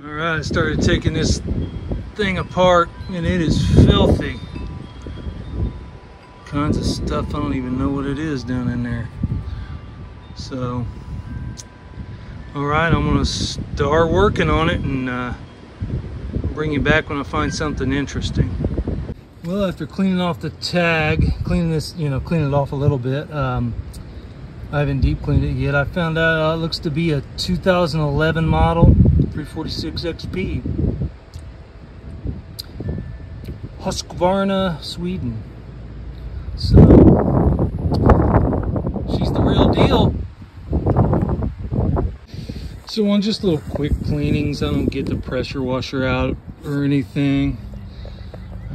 All right, I started taking this thing apart and it is filthy. Kinds of stuff, I don't even know what it is down in there. So, all right, I'm gonna start working on it and bring you back when I find something interesting. Well, after cleaning off the tag, cleaning this, cleaning it off a little bit, I haven't deep cleaned it yet. I found out it looks to be a 2011 model 346 XP. Husqvarna, Sweden. So, she's the real deal. So on just little quick cleanings, I don't get the pressure washer out or anything.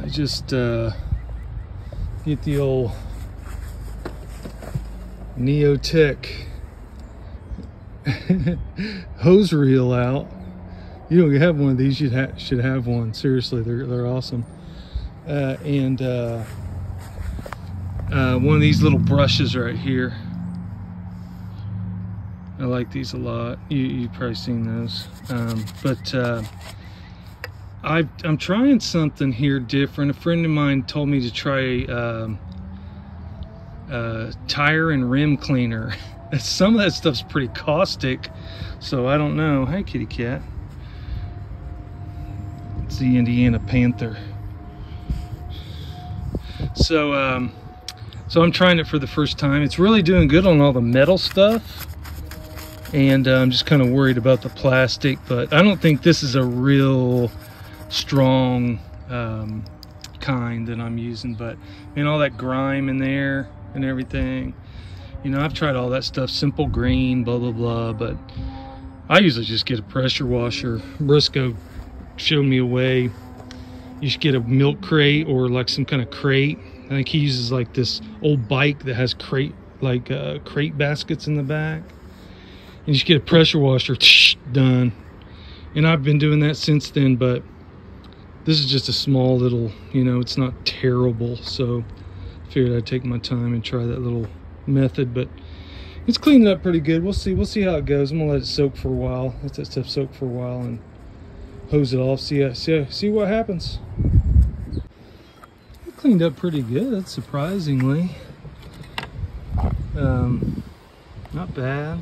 I just get the old Neotech hose reel out. You don't have one of these, you should have one. Seriously, they're awesome. And one of these little brushes right here. I like these a lot. You've probably seen those. I'm trying something here different. A friend of mine told me to try tire and rim cleaner. Some of that stuff's pretty caustic, so I don't know. Hey, kitty cat. It's the Indiana Panther. So I'm trying it for the first time. It's really doing good on all the metal stuff, and I'm just kind of worried about the plastic, but I don't think this is a real strong kind that I'm using. But all that grime in there and everything, I've tried all that stuff, simple green, blah blah blah, but I usually just get a pressure washer. Briscoe showed me a way. You should get a milk crate or like some kind of crate. I think he uses like this old bike that has crate baskets in the back, and you should get a pressure washer. Done. And I've been doing that since then, but this is just a small little, it's not terrible, so I figured I'd take my time and try that little method. But it's cleaned up pretty good. We'll see how it goes. I'm gonna let it soak for a while, let that stuff soak for a while, and hose it off, see what happens. It cleaned up pretty good, surprisingly. Not bad.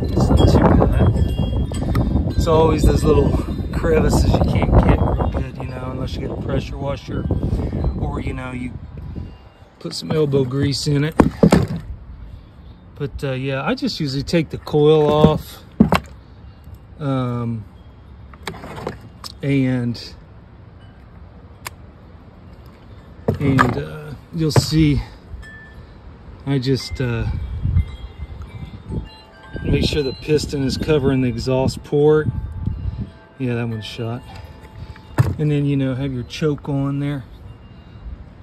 It's not too bad. It's always those little crevices you can't get real good, unless you get a pressure washer, or you put some elbow grease in it. But yeah, I just usually take the coil off, and you'll see I just make sure the piston is covering the exhaust port. Yeah, that one's shot. And then have your choke on there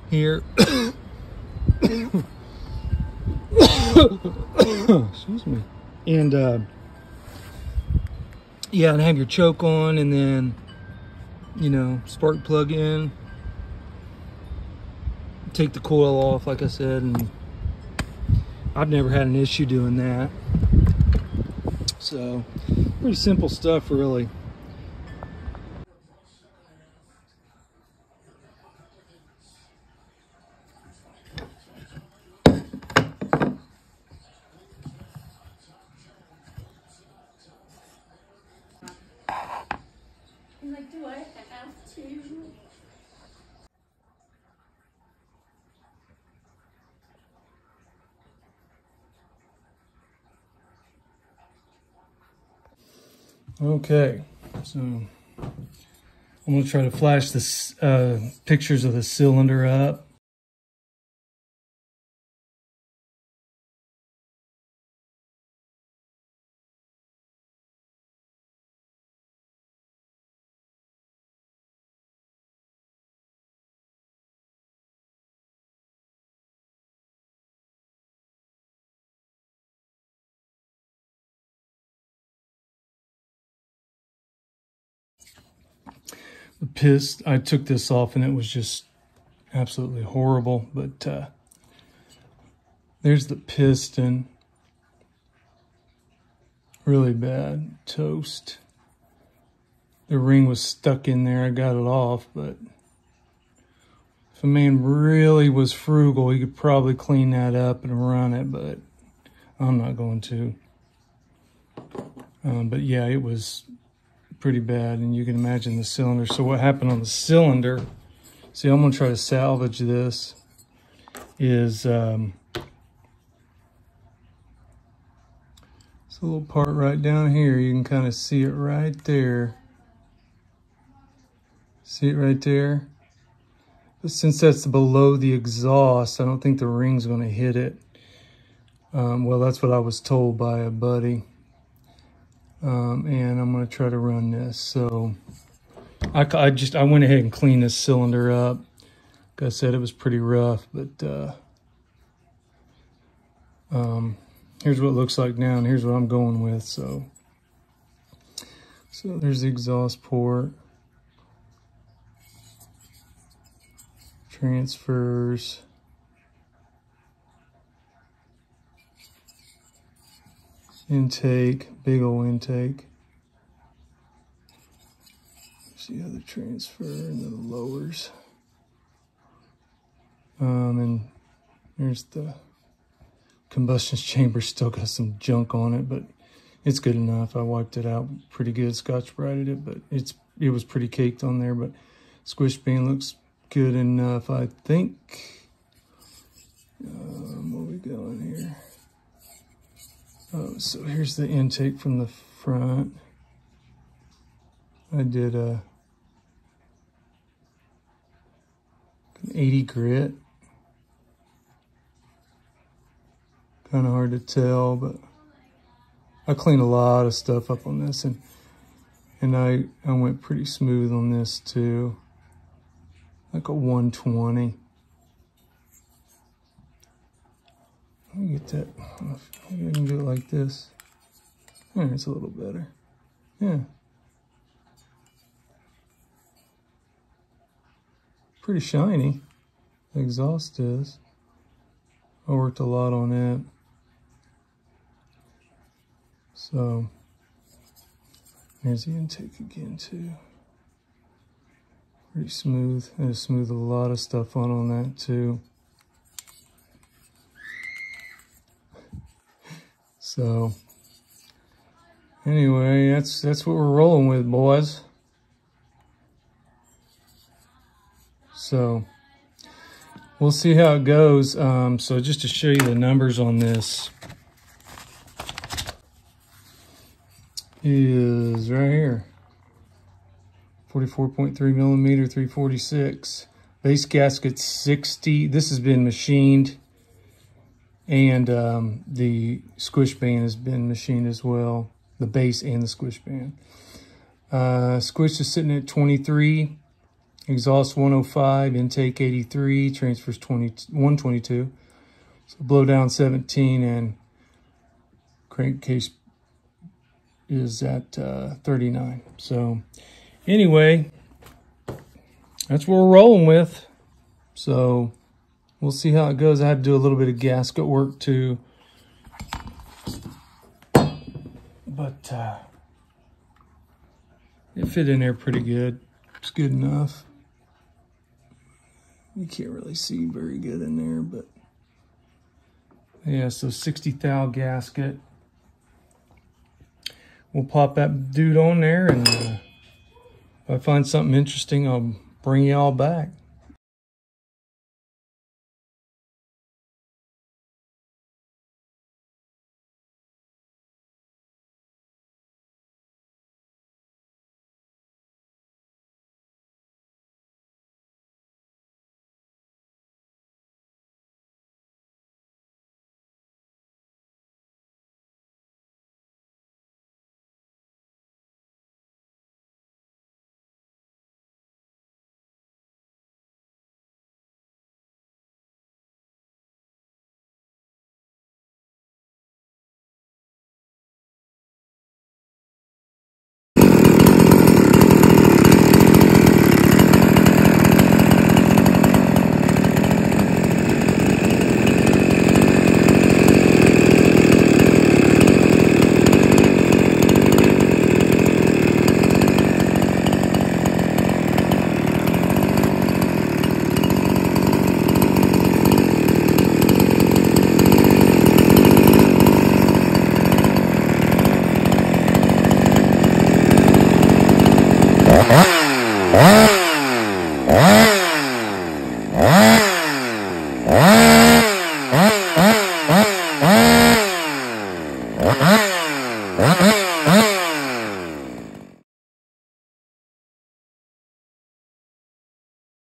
here. Excuse me. And yeah, and have your choke on, and then spark plug in, take the coil off like I said, and I've never had an issue doing that. So pretty simple stuff, really. Like, do I have to? Okay, so I'm going to try to flash this pictures of the cylinder up. Pissed. I took this off and it was just absolutely horrible, but There's the piston. Really bad. Toast. The ring was stuck in there. I got it off, but if a man really was frugal, he could probably clean that up and run it, but I'm not going to. But yeah, it was pretty bad, and you can imagine the cylinder. So what happened on the cylinder, see, I'm going to try to salvage this, is it's a little part right down here. You can kind of see it right there. See it right there? But since that's below the exhaust, I don't think the ring's going to hit it. Well, that's what I was told by a buddy. And I'm going to try to run this. So I went ahead and cleaned this cylinder up. Like I said, it was pretty rough, but here's what it looks like now, and here's what I'm going with. So there's the exhaust port. Transfers. Intake, big old intake. See the other transfer and then the lowers. And there's the combustion chamber, still got some junk on it, but it's good enough. I wiped it out pretty good, Scotch-Brited it, but it was pretty caked on there, but squish band looks good enough, I think. What we going here? Oh, so here's the intake from the front. I did an 80 grit. Kind of hard to tell, but I cleaned a lot of stuff up on this, and I went pretty smooth on this too. Like a 120. Let me get that. Maybe I can do it like this. There, it's a little better. Yeah. Pretty shiny. The exhaust is. I worked a lot on it. So, there's the intake again too. Pretty smooth. I smoothed a lot of stuff on that too. So anyway, that's what we're rolling with, boys. So we'll see how it goes. So just to show you the numbers on this is right here. 44.3 millimeter, 346. Base gasket 60. This has been machined. And the squish band has been machined as well. The base and the squish band. Squish is sitting at 23. Exhaust 105. Intake 83. Transfers 122. So blow down 17. And crankcase is at 39. So anyway, that's what we're rolling with. So we'll see how it goes. I had to do a little bit of gasket work too. But it fit in there pretty good. It's good enough. You can't really see very good in there, but yeah, so 60 thou gasket. We'll pop that dude on there, and if I find something interesting, I'll bring you all back. Bye.